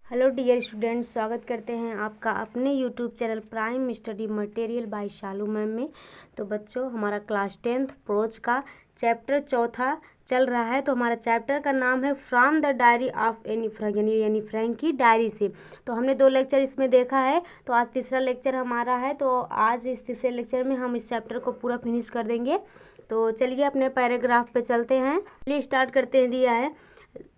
Hello dear students, स्वागत करते हैं आपका अपने YouTube channel prime study material by Shalu ma'am में। तो बच्चों, हमारा क्लास 10th प्रोज का चैप्टर चौथा चल रहा है। तो हमारा चैप्टर का नाम है from the diary of Anne Frank, यानी फ्रैंक की डायरी से। तो हमने 2 लेक्चर इसमें देखा है, तो आज तीसरा लेक्चर हमारा है। तो आज इस तीसरे लेक्चर में हम इस चैप्टर को पूरा फिनिश कर देंगे। तो चलिए अपने पैराग्राफ पे चलते हैं। चलिए स्टार्ट करते हैं। दिया है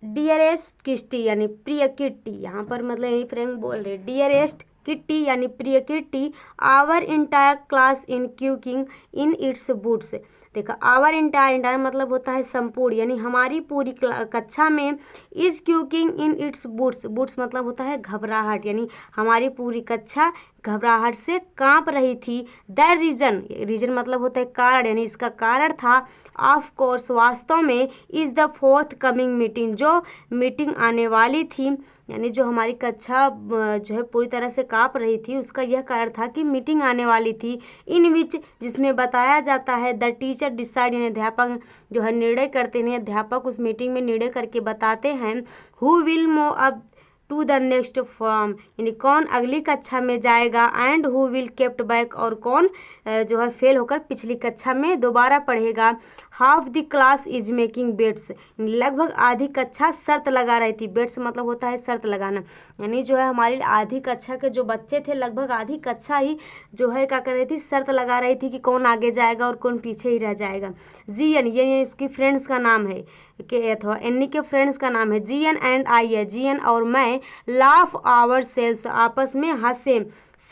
डियरेस्ट किट्टी यानी प्रिय किट्टी। यहाँ पर मतलब यही फ्रैंक बोल रहे डियरेस्ट किट्टी यानी प्रिय Kitty, our entire class in quaking in its boots. देखा, आवर इंटायर मतलब होता है संपूर्ण, यानी हमारी पूरी कक्षा में is quaking in its boots. Boots मतलब होता है घबराहट, यानी हमारी पूरी कक्षा घबराहट से कांप रही थी। द रीजन मतलब होता है कारण, यानी इसका कारण था ऑफ कोर्स वास्तव में, is the fourth coming meeting, जो मीटिंग आने वाली थी, यानी जो हमारी कक्षा जो है पूरी तरह से कांप रही थी, उसका यह कारण था कि मीटिंग आने वाली थी। इन विच जिसमें बताया जाता है द टीचर डिसाइड, यानी अध्यापक जो है निर्णय करते हैं। अध्यापक उस मीटिंग में निर्णय करके बताते हैं who will move up to the next form, यानी कौन अगली कक्षा में जाएगा, and who will kept back, और कौन जो है फेल होकर पिछली कक्षा में दोबारा पढ़ेगा। Half the class is making bets, लगभग आधी कक्षा शर्त लगा रही थी। बेट्स मतलब होता है शर्त लगाना, यानी जो है हमारी आधी कक्षा के जो बच्चे थे, लगभग आधी कक्षा ही जो है क्या कर रही थी, शर्त लगा रही थी कि कौन आगे जाएगा और कौन पीछे ही रह जाएगा। जीएन, ये इसकी फ्रेंड्स का नाम है कि अथवा एनी के फ्रेंड्स का नाम है। जीएन एंड आई है, जीएन और मैं, लाफ आवर सेल्स आपस में हंसे।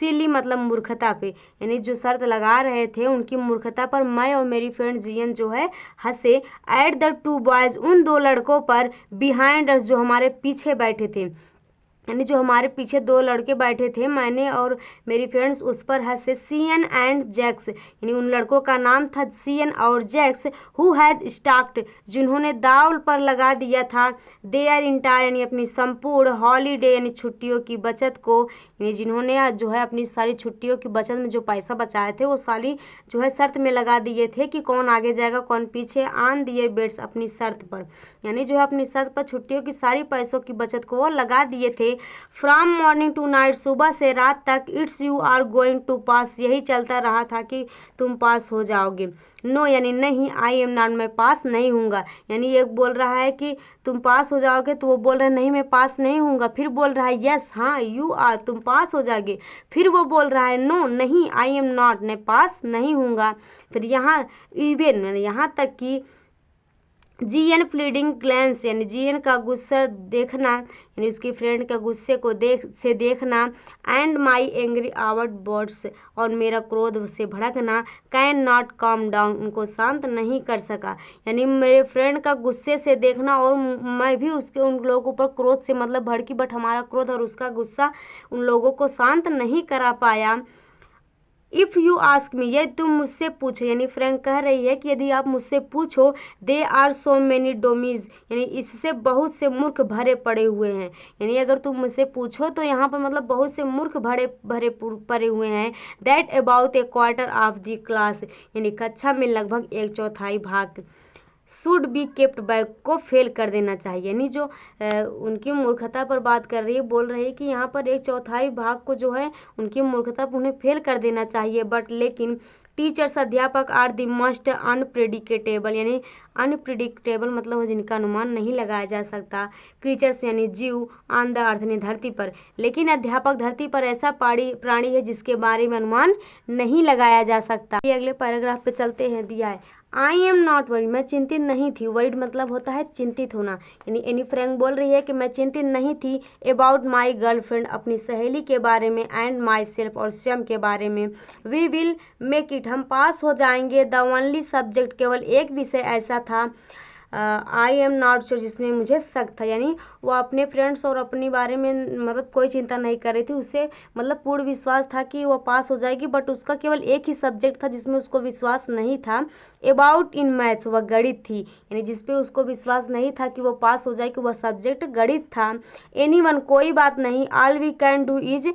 सिली मतलब मूर्खता पे, यानी जो शर्त लगा रहे थे उनकी मूर्खता पर मैं और मेरी फ्रेंड जीएन जो है हंसे। एट द 2 बॉयज, उन 2 लड़कों पर, बिहाइंड अस जो हमारे पीछे बैठे थे, यानी जो हमारे पीछे 2 लड़के बैठे थे, मैंने और मेरी फ्रेंड्स उस पर हंसे। सीएन एंड जैक्स, यानी उन लड़कों का नाम था सीएन और जैक्स। हु हैड स्टाक्ड, जिन्होंने दाव पर लगा दिया था। देयर इंटायर, यानी अपनी संपूर्ण हॉलीडे, यानी छुट्टियों की बचत को, यानी जिन्होंने जो है अपनी सारी छुट्टियों की बचत में जो पैसा बचाए थे वो सारी जो है शर्त में लगा दिए थे कि कौन आगे जाएगा कौन पीछे। ऑन दियर बेट्स, अपनी शर्त पर, यानी जो है अपनी शर्त पर छुट्टियों की सारी पैसों की बचत को लगा दिए थे। फ्रॉम मॉर्निंग टू नाइट, सुबह से रात तक। It's you are going to pass, यही चलता रहा था कि तुम पास हो जाओगे। नो यानी नहीं, आई एम नॉट, मैं पास नहीं हूँगा। यानी एक बोल रहा है कि तुम पास हो जाओगे, तो वो बोल रहा है नहीं मैं पास नहीं हूँगा। फिर बोल रहा है यस हाँ यू आर, तुम पास हो जाओगे। फिर वो बोल रहा है नो नहीं, आई एम नॉट, मैं पास नहीं हूँगा। फिर यहाँ इवन यहाँ तक कि जीएन प्लीडिंग ग्लैंस, यानी जीएन का गुस्सा देखना, यानी उसकी फ्रेंड का गुस्से को देखना। एंड माई एंग्री आवर्ड वर्ड्स, और मेरा क्रोध से भड़कना। कैन नॉट काम डाउन, उनको शांत नहीं कर सका, यानी मेरे फ्रेंड का गुस्से से देखना और मैं भी उसके उन लोगों पर क्रोध से मतलब भड़की, बट हमारा क्रोध और उसका गुस्सा उन लोगों को शांत नहीं करा पाया। इफ़ यू आस्क मी, यदि तुम मुझसे पूछो, यानी फ्रैंक कह रही है कि यदि आप मुझसे पूछो। दे आर सो मेनी डोमीज, यानी इससे बहुत से मूर्ख भरे पड़े हुए हैं, यानी अगर तुम मुझसे पूछो तो यहाँ पर मतलब बहुत से मूर्ख भरे पड़े हुए हैं। That about A quarter of the class, यानी कक्षा में लगभग 1/4 भाग। शुड बी केप्ट बैक, को फेल कर देना चाहिए, यानी जो उनकी मूर्खता पर बात कर रही है, बोल रही है कि यहाँ पर 1/4 भाग को जो है उनकी मूर्खता पर उन्हें फेल कर देना चाहिए। बट लेकिन टीचर्स अध्यापक आर द मोस्ट अनप्रिडिक्टेबल, यानी अनप्रिडिक्टेबल मतलब जिनका अनुमान नहीं लगाया जा सकता। क्रीचर्स यानी जीव, ऑन द अर्थ यानी धरती पर, लेकिन अध्यापक धरती पर ऐसा प्राणी है जिसके बारे में अनुमान नहीं लगाया जा सकता। ये अगले पैराग्राफ पे चलते हैं। दिया है आई एम नॉट वरीड, मैं चिंतित नहीं थी। वरीड मतलब होता है चिंतित होना, यानी एनी फ्रैंक बोल रही है कि मैं चिंतित नहीं थी। अबाउट माई गर्लफ्रेंड, अपनी सहेली के बारे में। एंड माई सेल्फ, और स्वयं के बारे में। वी विल मेक इट, हम पास हो जाएंगे। द ओनली सब्जेक्ट, केवल एक विषय ऐसा था। आई एम नॉट श्योर, जिसमें मुझे शक था, यानी वो अपने फ्रेंड्स और अपने बारे में मतलब कोई चिंता नहीं कर रही थी। उसे मतलब पूर्ण विश्वास था कि वो पास हो जाएगी, बट उसका केवल एक ही सब्जेक्ट था जिसमें उसको विश्वास नहीं था। अबाउट इन मैथ्स, वह गणित थी, यानी जिसपे उसको विश्वास नहीं था कि वो पास हो जाएगी, वह सब्जेक्ट गणित था। एनीवन, कोई बात नहीं। All we can do is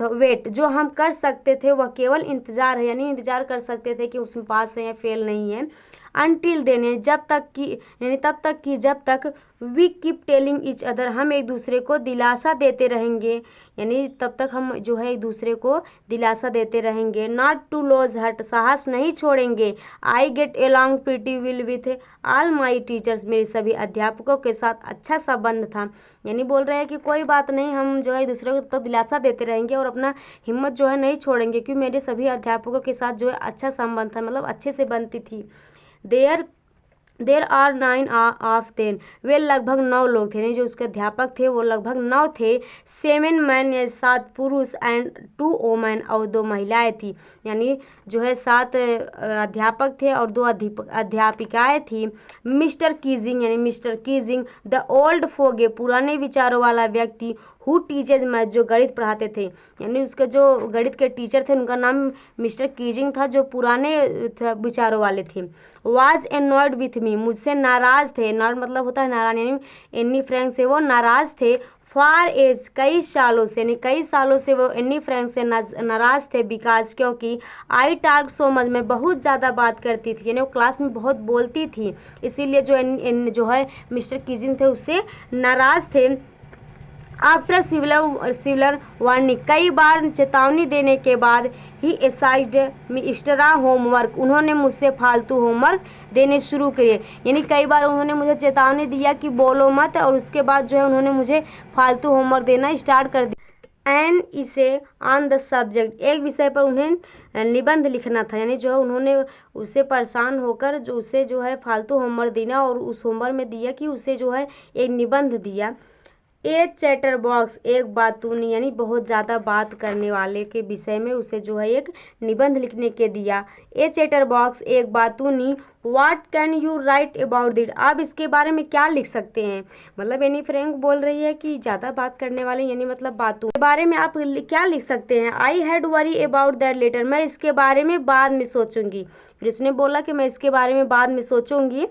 wait, जो हम कर सकते थे वह केवल इंतजार है, यानी इंतजार कर सकते थे कि उसमें पास है या फेल नहीं है। अनटिल देन, जब तक कि यानी तब तक कि जब तक we keep telling each other, हम एक दूसरे को दिलासा देते रहेंगे, यानी तब तक हम जो है एक दूसरे को दिलासा देते रहेंगे। नॉट टू लूज हार्ट, साहस नहीं छोड़ेंगे। I get along pretty well with all my teachers, मेरे सभी अध्यापकों के साथ अच्छा संबंध था। यानी बोल रहे हैं कि कोई बात नहीं, हम जो है एक दूसरे को तो दिलासा देते रहेंगे और अपना हिम्मत जो है नहीं छोड़ेंगे, क्योंकि मेरे सभी अध्यापकों के साथ जो है अच्छा संबंध था, मतलब अच्छे से बनती थी। देर आर 9 ऑफ देन, वे लगभग 9 लोग थे, यानी जो उसके अध्यापक थे वो लगभग 9 थे। 7 मैन, 7 पुरुष एंड 2 वोमेन, और 2 महिलाएं थी, यानी जो है 7 अध्यापक थे और 2 अध्यापिकाएं थी। मिस्टर कीजिंग, यानी मिस्टर कीजिंग द ओल्ड फोगे, पुराने विचारों वाला व्यक्ति, हु टीचर्स मैथ, जो गणित पढ़ाते थे, यानी उसके जो गणित के टीचर थे उनका नाम मिस्टर कीजिंग था, जो पुराने विचारों वाले थे। वाज एनॉयड विथ मी, मुझसे नाराज थे। एनॉयड मतलब होता है नाराज, यानी एनी फ्रैंक से वो नाराज थे। फॉर एज, कई सालों से, यानी कई सालों से वो एनी फ्रैंक से नाराज थे। बिकॉज, क्योंकि आई टॉक सो मच, मैं बहुत ज़्यादा बात करती थी, यानी वो क्लास में बहुत बोलती थी, इसीलिए जो है मिस्टर कीजिंग थे उससे नाराज थे। आफ्टर सिविलर वार्निंग, कई बार चेतावनी देने के बाद, ही असाइज्ड मी एक्स्ट्रा होमवर्क, उन्होंने मुझसे फालतू होमवर्क देने शुरू किए, यानी कई बार उन्होंने मुझे चेतावनी दिया कि बोलो मत, और उसके बाद जो है उन्होंने मुझे फालतू होमवर्क देना स्टार्ट कर दिया। एंड इसे ऑन द सब्जेक्ट, एक विषय पर उन्हें निबंध लिखना था, यानी जो है उन्होंने उससे परेशान होकर जो उसे जो है फालतू होमवर्क देना, और उस होमवर्क में दिया कि उसे जो है एक निबंध दिया। ए चैटर बॉक्स, एक बातूनी, यानी बहुत ज़्यादा बात करने वाले के विषय में उसे जो है एक निबंध लिखने के दिया। ए चैटर बॉक्स, एक बातूनी, what can you write about that, आप इसके बारे में क्या लिख सकते हैं। मतलब एनी फ्रैंक बोल रही है कि ज़्यादा बात करने वाले, यानी मतलब बातों के बारे में आप क्या लिख सकते हैं। I had worry about that letter, मैं इसके बारे में बाद में सोचूंगी। फिर उसने बोला कि मैं इसके बारे में बाद में सोचूंगी।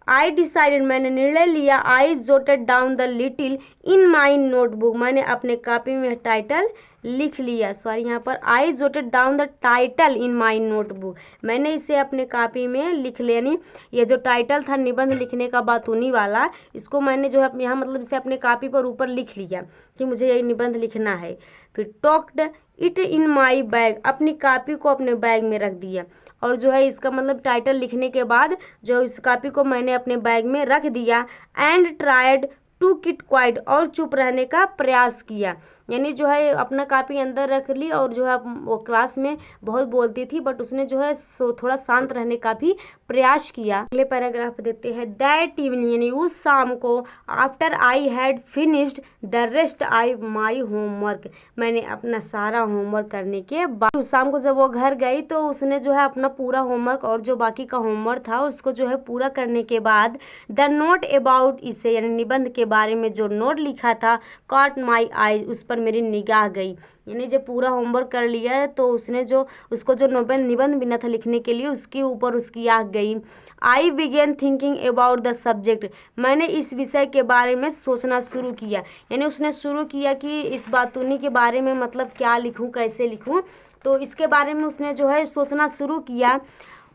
आई डिसाइडेड, मैंने निर्णय लिया। I jotted down the little in my notebook, मैंने अपने कॉपी में टाइटल लिख लिया। सॉरी, यहाँ पर I jotted down the title in my notebook, मैंने इसे अपने कॉपी में लिख लिया। यानी ये जो टाइटल था निबंध लिखने का बातूनी वाला, इसको मैंने जो है यहाँ मतलब इसे अपने कॉपी पर ऊपर लिख लिया कि मुझे ये निबंध लिखना है। फिर talked it in my bag, अपनी कॉपी को अपने बैग में रख दिया, और जो है इसका मतलब टाइटल लिखने के बाद जो इस कॉपी को मैंने अपने बैग में रख दिया। And tried to keep quiet, और चुप रहने का प्रयास किया, यानी जो है अपना कॉपी अंदर रख ली, और जो है वो क्लास में बहुत बोलती थी, बट उसने जो है थोड़ा शांत रहने का भी प्रयास किया। अगले पैराग्राफ देते हैं। दैट इवनिंग, यानी उस शाम को, after I had finished the rest I my homework, मैंने अपना सारा होमवर्क करने के बाद, उस शाम को जब वो घर गई तो उसने जो है अपना पूरा होमवर्क और जो बाकी का होमवर्क था उसको जो है पूरा करने के बाद, द नोट अबाउट इसे, यानी निबंध के बारे में जो नोट लिखा था, कॉट माई आई, उस पर मेरी निगाह गई। यानी जब पूरा होमवर्क कर लिया है तो उसने जो उसको जो निबंध बिना था लिखने के लिए, उसके ऊपर उसकी आँख गई। I began thinking about the subject, मैंने इस विषय के बारे में सोचना शुरू किया, यानी उसने शुरू किया कि इस बातूनी के बारे में मतलब क्या लिखूं, कैसे लिखूं, तो इसके बारे में उसने जो है सोचना शुरू किया।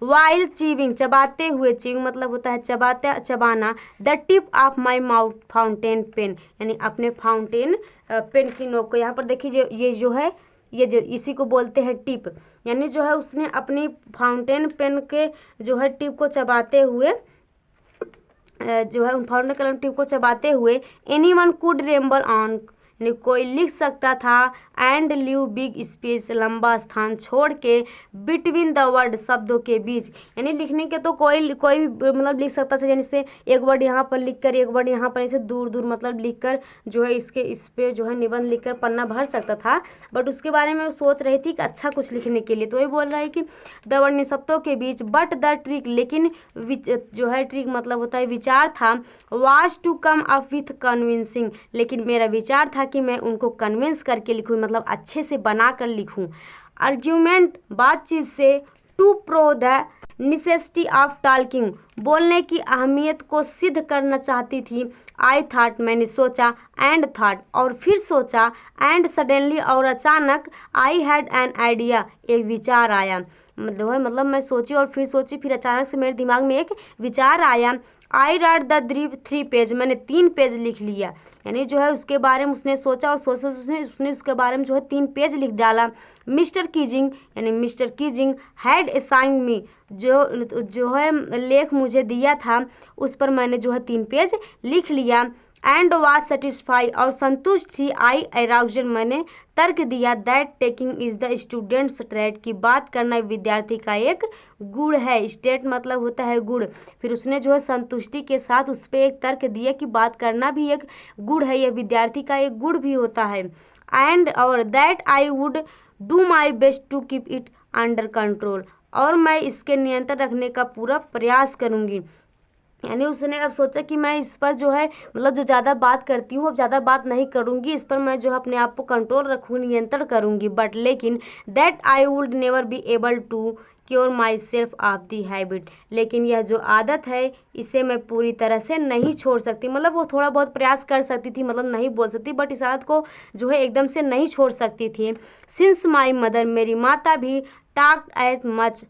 वाइल चीविंग, चबाते हुए, चीविंग मतलब होता है चबाना, the tip of my mouth fountain pen, यानी अपने फाउंटेन पेन की नोक को, यहाँ पर देखिए ये जो है ये जो इसी को बोलते हैं टिप, यानी जो है उसने अपनी फाउंटेन पेन के जो है टिप को चबाते हुए जो है फाउंटेन कलम टिप को चबाते हुए, एनी वन कुड रेम्बल ऑन, यानी कोई लिख सकता था, एंड लीव बिग स्पेस, लंबा स्थान छोड़ के, बिटवीन द वर्ड, शब्दों के बीच, यानी लिखने के तो कोई भी मतलब लिख सकता था, यानी से एक वर्ड यहाँ पर लिख कर एक वर्ड यहाँ पर ऐसे दूर दूर मतलब लिख कर जो है इस पे जो है निबंध लिख कर पन्ना भर सकता था, बट उसके बारे में वो सोच रही थी कि अच्छा कुछ लिखने के लिए, तो ये बोल रहा है कि द वर्ड शब्दों के बीच, बट द ट्रिक, लेकिन जो है ट्रिक मतलब होता है विचार था, was to come up with convincing, लेकिन मेरा विचार था कि मैं उनको कन्विंस करके लिखूँ, मतलब अच्छे से बना कर लिखूँ। आर्ग्यूमेंट, बातचीत से, to prove the necessity of talking, बोलने की अहमियत को सिद्ध करना चाहती थी। आई थॉट, मैंने सोचा, एंड थॉट, और फिर सोचा, एंड सडनली, और अचानक, आई हैड एन आइडिया, एक विचार आया। मतलब मैं सोची और फिर सोची, फिर अचानक से मेरे दिमाग में एक विचार आया। आई राइट द 3 पेज, मैंने 3 पेज लिख लिया। यानी जो है उसके बारे में उसने सोचा और सोचा उसने उसके बारे में जो है 3 पेज लिख डाला। मिस्टर कीजिंग यानी मिस्टर कीजिंग हैड असाइन मी, जो है लेख मुझे दिया था उस पर मैंने जो है 3 पेज लिख लिया। एंड वाज सेटिस्फाई, और संतुष्ट थी। आई अराउजल, मैंने तर्क दिया। That taking is the students trade, की बात करना विद्यार्थी का एक गुण है। स्टेट मतलब होता है गुण। फिर उसने जो है संतुष्टि के साथ उस पर एक तर्क दिया कि बात करना भी एक गुण है, यह विद्यार्थी का एक गुण भी होता है। एंड और that I would do my best to keep it under control, और मैं इसके नियंत्रण रखने का पूरा प्रयास करूँगी। यानी उसने अब सोचा कि मैं इस पर जो है मतलब जो ज़्यादा बात करती हूँ अब ज़्यादा बात नहीं करूँगी, इस पर मैं जो है अपने आप को कंट्रोल रखूँगी, नियंत्रण करूँगी। बट लेकिन that I would never be able to cure myself of the habit, लेकिन यह जो आदत है इसे मैं पूरी तरह से नहीं छोड़ सकती। मतलब वो थोड़ा बहुत प्रयास कर सकती थी, मतलब नहीं बोल सकती, बट इस आदत को जो है एकदम से नहीं छोड़ सकती थी। सिंस माई मदर, मेरी माता भी टॉक्ड एज मच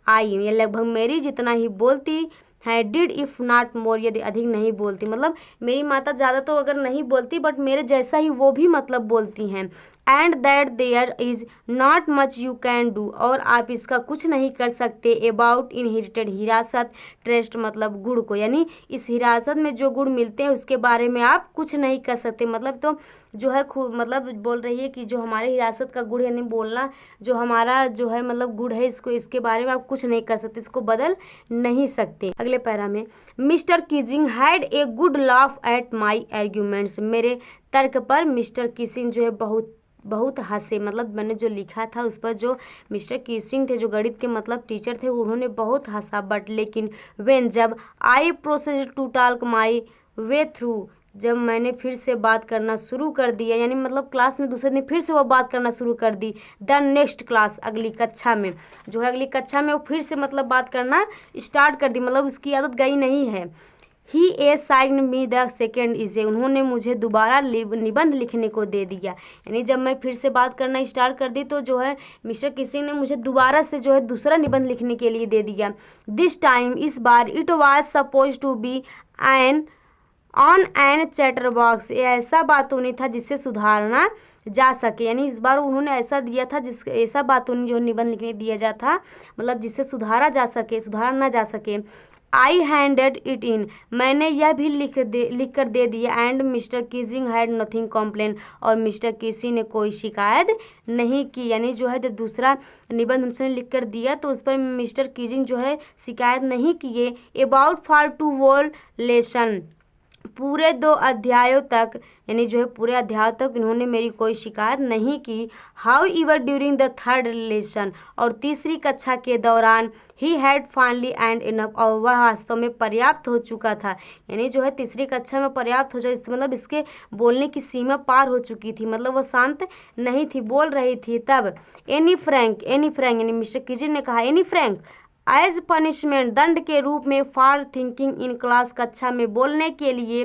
आई, ये लगभग मेरी जितना ही बोलती है। डिड इफ़ नॉट मोर, यदि अधिक नहीं बोलती। मतलब मेरी माता ज़्यादा तो अगर नहीं बोलती बट मेरे जैसा ही वो भी मतलब बोलती हैं। And that there is not much you can do, और आप इसका कुछ नहीं कर सकते। अबाउट इनहेरिटेड, हिरासत, ट्रस्ट मतलब गुण को, यानी इस हिरासत में जो गुण मिलते हैं उसके बारे में आप कुछ नहीं कर सकते। मतलब तो जो है मतलब बोल रही है कि जो हमारे हिरासत का गुण यानी बोलना जो हमारा जो है मतलब गुण है, इसको इसके बारे में आप कुछ नहीं कर सकते, इसको बदल नहीं सकते। अगले पैरा में mister Keesing had a good laugh at my arguments, मेरे तर्क पर मिस्टर कीजिंग जो है बहुत हंसे। मतलब मैंने जो लिखा था उस पर जो मिस्टर कीसिंग थे जो गणित के मतलब टीचर थे उन्होंने बहुत हंसा। बट लेकिन व्हेन, जब I process to talk my way through, जब मैंने फिर से बात करना शुरू कर दिया, यानी मतलब क्लास में दूसरे दिन फिर से वो बात करना शुरू कर दी। द नेक्स्ट क्लास, अगली कक्षा में जो है अगली कक्षा में वो फिर से मतलब बात करना स्टार्ट कर दी, मतलब उसकी आदत गई नहीं है। ही ए साइन मी द सेकेंड इजे, उन्होंने मुझे दोबारा निबंध लिखने को दे दिया। यानी जब मैं फिर से बात करना स्टार्ट कर दी तो जो है मिस्टर किसी ने मुझे दोबारा से जो है दूसरा निबंध लिखने के लिए दे दिया। दिस टाइम, इस बार, it was suppose to be an on an chatter box, ये ऐसा बातूनी था जिससे सुधारना जा सके। यानी इस बार उन्होंने ऐसा दिया था जिस ऐसा बातूनी जो निबंध लिखने दिया जा था मतलब जिससे सुधारा ना जा सके। आई हैंडेड इट इन, मैंने यह भी लिख कर दे दिया। And Mister Keesing had nothing complain, और मिस्टर कीसी ने कोई शिकायत नहीं की। यानी जो है जब दूसरा निबंध उसने लिख कर दिया तो उस पर मिस्टर कीजिंग जो है शिकायत नहीं किए। About for two whole lesson, पूरे 2 अध्यायों तक, यानी जो है पूरे अध्याय तक इन्होंने मेरी कोई शिकायत नहीं की। How इवर during the 3rd lesson, और तीसरी कक्षा के दौरान, he had finally and enough, और वह वास्तव में पर्याप्त हो चुका था। यानी जो है तीसरी कक्षा में पर्याप्त हो जाए मतलब इसके बोलने की सीमा पार हो चुकी थी, मतलब वो शांत नहीं थी, बोल रही थी। तब एनी फ्रैंक यानी मिस्टर किजिन ने कहा, एनी फ्रैंक एज पनिशमेंट, दंड के रूप में, फॉर थिंकिंग इन क्लास, कक्षा में बोलने के लिए,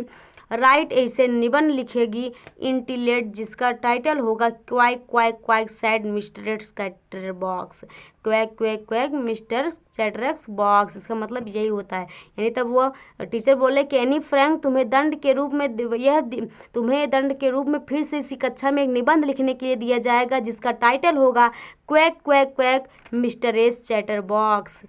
राइट, ऐसे निबंध लिखेगी। इंटिलेट, जिसका टाइटल होगा quack quack quack said mister chatter box, quack quack quack mister chatter box, इसका मतलब यही होता है। यानी तब वो टीचर बोले कि एनी फ्रैंक, तुम्हें दंड के रूप में फिर से इसी कक्षा में एक निबंध लिखने के लिए दिया जाएगा जिसका टाइटल होगा quack quack quack mister chatter box.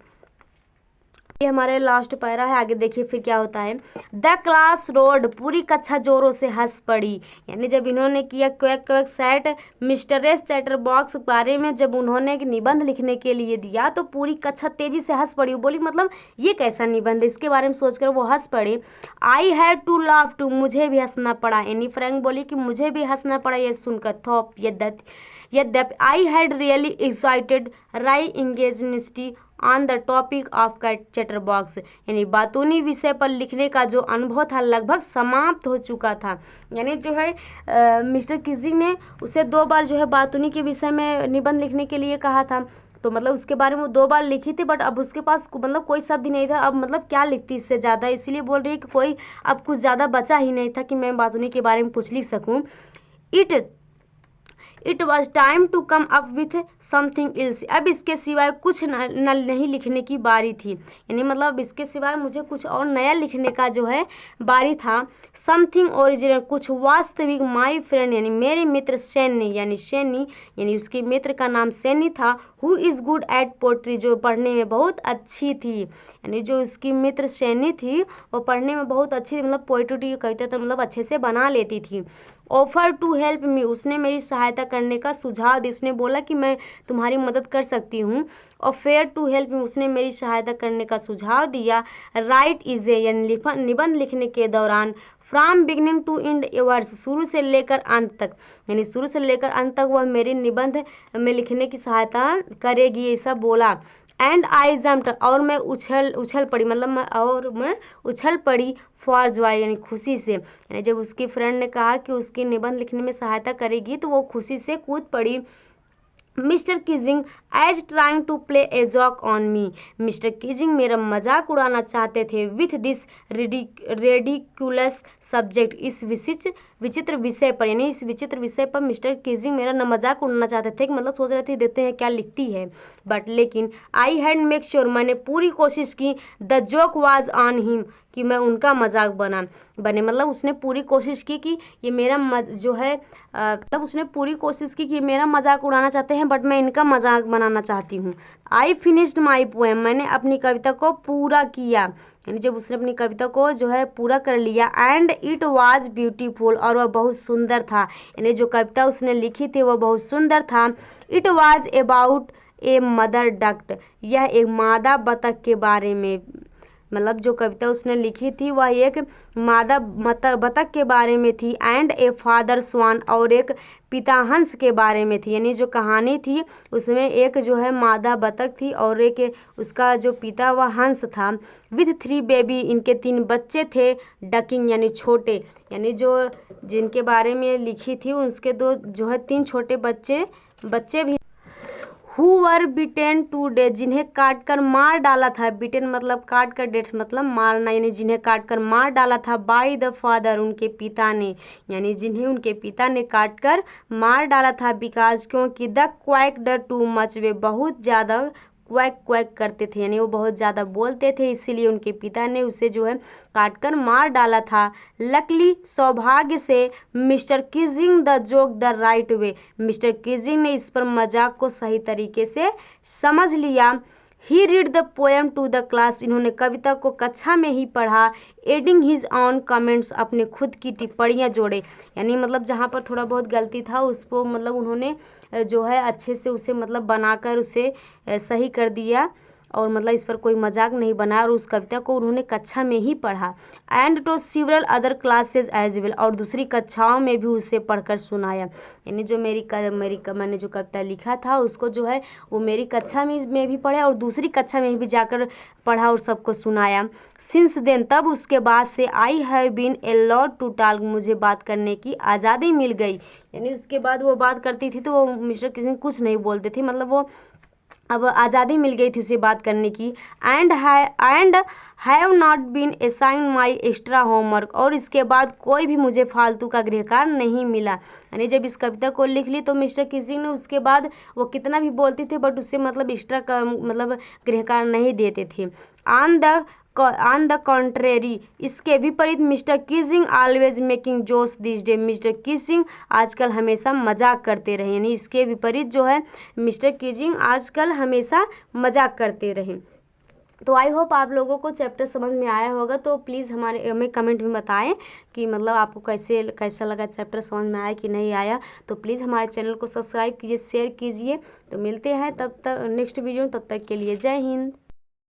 ये हमारे लास्ट पैरा है, आगे देखिए फिर क्या होता है। द क्लास रोड, पूरी कक्षा जोरों से हंस पड़ी। यानी जब इन्होंने किया quack quack said Mister chatter box बारे में जब उन्होंने एक निबंध लिखने के लिए दिया तो पूरी कक्षा तेजी से हंस पड़ी। बोली मतलब ये कैसा निबंध है, इसके बारे में सोचकर वो हंस पड़े। I had to laugh too, मुझे भी हंसना पड़ा। एनी फ्रैंक बोली कि मुझे भी हंसना पड़ा ये सुनकर। थॉप, यद्यपि आई हैड रियली एक्साइटेड राई इंगेजनिस्टी on the topic of chatter box, यानी बातूनी विषय पर लिखने का जो अनुभव था लगभग समाप्त हो चुका था। यानी जो है मिस्टर किजिंग ने उसे 2 बार जो है बातूनी के विषय में निबंध लिखने के लिए कहा था, तो मतलब उसके बारे में वो 2 बार लिखी थी, बट अब उसके पास मतलब कोई शब्द ही नहीं था। अब मतलब क्या लिखती इससे ज़्यादा, इसीलिए बोल रही है कि कोई अब कुछ ज़्यादा बचा ही नहीं था कि मैं बातूनी के बारे में कुछ लिख सकूँ। It was time to come up with something else. अब इसके सिवाय कुछ नहीं लिखने की बारी थी, यानी मतलब इसके सिवाय मुझे कुछ और नया लिखने का जो है बारी था। समथिंग ओरिजिनल, कुछ वास्तविक। माई फ्रेंड यानी मेरे मित्र सैनी यानी उसके मित्र का नाम सैनी था। Who is good at poetry, जो पढ़ने में बहुत अच्छी थी, यानी जो उसकी मित्र सैनी थी वो पढ़ने में बहुत अच्छी थी, मतलब पोइट्री कविता तो मतलब अच्छे से बना लेती थी। ऑफर टू हेल्प मी, उसने मेरी सहायता करने का सुझाव दिया, उसने बोला कि मैं तुम्हारी मदद कर सकती हूँ। और फेयर टू हेल्प मी, उसने मेरी सहायता करने का सुझाव दिया। राइट इज यानी निबंध लिखने के दौरान। From beginning to end words, शुरू से लेकर अंत तक, यानी शुरू से लेकर अंत तक वह मेरी निबंध में लिखने की सहायता करेगी, ऐसा बोला। एंड आई जम्प्ड, और मैं उछल पड़ी, मतलब मैं उछल पड़ी फॉर जॉय यानी खुशी से, यानी जब उसकी फ्रेंड ने कहा कि उसकी निबंध लिखने में सहायता करेगी तो वो खुशी से कूद पड़ी। Mister Keesing as trying to play a joke on me, Mister Keesing मेरा मजाक उड़ाना चाहते थे। विथ दिस रेडिकुलस सब्जेक्ट, इस विचित्र विषय पर, यानी इस विचित्र विषय पर मिस्टर कीजिंग मेरा न मजाक उड़ाना चाहते थे कि मतलब सोच रहे थे देते हैं क्या लिखती है। बट लेकिन आई हैड मेक श्योर, मैंने पूरी कोशिश की। The joke was on him, कि मैं उनका मजाक बने, मतलब उसने पूरी कोशिश की कि ये मेरा मतलब उसने पूरी कोशिश की कि मेरा मजाक उड़ाना चाहते हैं बट मैं इनका मजाक बनाना चाहती हूँ। आई फिनिश्ड माई पोएम, मैंने अपनी कविता को पूरा किया, यानी जब उसने अपनी कविता को जो है पूरा कर लिया। एंड इट वाज ब्यूटीफुल, और वह बहुत सुंदर था, यानी जो कविता उसने लिखी थी वह बहुत सुंदर था। It was about a mother duck, यह एक मादा बतख के बारे में, मतलब जो कविता उसने लिखी थी वह एक मादा बतख के बारे में थी। एंड ए फादर स्वान, और एक पिता हंस के बारे में थी, यानी जो कहानी थी उसमें एक जो है मादा बतख थी और एक उसका जो पिता वह हंस था। विथ 3 बेबी, इनके 3 बच्चे थे। डकिंग यानी छोटे, यानी जो जिनके बारे में लिखी थी उसके 2 जो है 3 छोटे बच्चे भी। Who were beaten to death, जिन्हें काट कर मार डाला था। बिटेन मतलब काट कर, डेथ मतलब मारना, यानी जिन्हें काट कर मार डाला था। बाय द फादर, उनके पिता ने, यानी जिन्हें उनके पिता ने काट कर मार डाला था। बिकॉज, क्योंकि द क्वैक्ड टू मच, वे बहुत ज़्यादा क्वैक करते थे, यानी वो बहुत ज़्यादा बोलते थे, इसीलिए उनके पिता ने उसे जो है काट कर मार डाला था। लकली, सौभाग्य से, mister Keesing the joke the right way, mister Keesing ने इस पर मजाक को सही तरीके से समझ लिया। He read the poem to the class, इन्होंने कविता को कक्षा में ही पढ़ा। एडिंग हिज ऑन कमेंट्स, अपने खुद की टिप्पणियाँ जोड़े, यानी मतलब जहाँ पर थोड़ा बहुत गलती था उसको मतलब उन्होंने जो है अच्छे से उसे मतलब बनाकर उसे सही कर दिया, और मतलब इस पर कोई मजाक नहीं बनाया, और उस कविता को उन्होंने कक्षा में ही पढ़ा। And to several other classes as well, और दूसरी कक्षाओं में भी उसे पढ़कर सुनाया, यानी जो मैंने जो कविता लिखा था उसको जो है वो मेरी कक्षा में भी पढ़ा और दूसरी कक्षा में भी जाकर पढ़ा और सबको सुनाया। सिंस देन, तब उसके बाद से, I have been a lot to talk, मुझे बात करने की आज़ादी मिल गई, यानी उसके बाद वो बात करती थी तो वो मिस्टर किसी कुछ नहीं बोलते थे, मतलब वो अब आज़ादी मिल गई थी उसे बात करने की। And have not been assign my extra homework, और इसके बाद कोई भी मुझे फालतू का गृह कार्य नहीं मिला, यानी जब इस कविता को लिख ली तो मिस्टर किसिंग ने उसके बाद वो कितना भी बोलती थी बट उससे मतलब एक्स्ट्रा का मतलब गृह कार्य नहीं देते थे। ऑन द कॉन्ट्रेरी, इसके विपरीत, mister Keesing always making jokes this day, mister Keesing आजकल हमेशा मजाक करते रहे, यानी इसके विपरीत जो है मिस्टर कीजिंग आजकल हमेशा मजाक करते रहे। तो आई होप आप लोगों को चैप्टर समझ में आया होगा, तो प्लीज़ हमें कमेंट में बताएं कि मतलब आपको कैसा लगा, चैप्टर समझ में आया कि नहीं आया। तो प्लीज़ हमारे चैनल को सब्सक्राइब कीजिए, शेयर कीजिए। तो मिलते हैं तब तक नेक्स्ट वीडियो, तब तक के लिए जय हिंद।